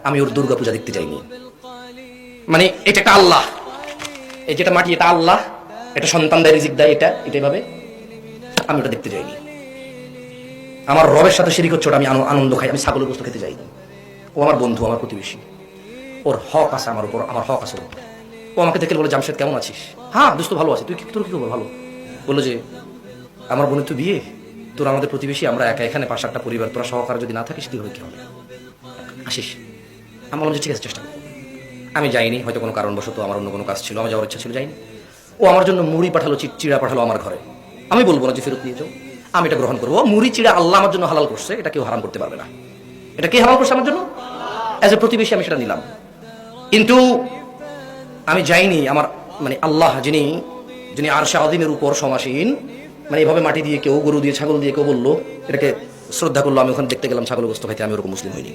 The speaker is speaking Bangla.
আমি ওর দুর্গা পূজা দেখতে যাইনি। মানে এটা একটা আল্লাহ, এই যেটা মাটি এটা আল্লাহ, এটা সন্তান দেয়, রিজিক দেয়, এটা এভাবে আমি ওটা দেখতে যাইনি। আমার রবের সাথে শিরিক হচ্ছে, ওটা আমি আনন্দ খাই। আমি ছাগলের গোস্ত খেতে যাইনি। ও আমার বন্ধু, আমার প্রতিবেশী, ওর হক আছে আমার উপর, আমার হক আছে ওর উপর। ও আমাকে দেখে বলে, জামশেদ কেমন আছিস? হ্যাঁ দোস্ত ভালো আছি, তোর কি খবর? ভালো। বললো যে আমার বোনের তো বিয়ে, তোর আমাদের প্রতিবেশী, আমরা একা এখানে 5-8টা পরিবার, তোরা সহকারে যদি না থাকিস তুই কি হবে, আসিস। আমি বললাম যে ঠিক আছে, চেষ্টা করবো। আমি যাইনি, হয়তো কোনো কারণবশত আমার অন্য কোনো কাজ ছিল, আমার যাওয়ার ইচ্ছা ছিল, যাইনি। ও আমার জন্য মুড়ি পাঠালো, চিড়া পাঠালো আমার ঘরে। আমি বলবো না যে ফেরত নিয়ে যাও, আমি এটা গ্রহণ করবো। মুড়ি চিড়া আল্লাহ আমার জন্য হালাল করছে, এটা কেউ হারাম করতে পারবে না। এটা কে হালাল করছে আমার জন্য? অ্যাজ এ প্রতিবেশী আমি সেটা নিলাম। কিন্তু আমি যাইনি। আমার মানে আল্লাহ যিনি আরশে আযীমের উপর সমাসীন, মানে এভাবে মাটি দিয়ে কেউ, গরু দিয়ে, ছাগল দিয়ে কেউ বললো, এটাকে শ্রদ্ধা করলো, আমি ওখানে দেখতে গেলাম ছাগল গোস্ত খাইতে, আমি ওরকম মুসলিম হইনি।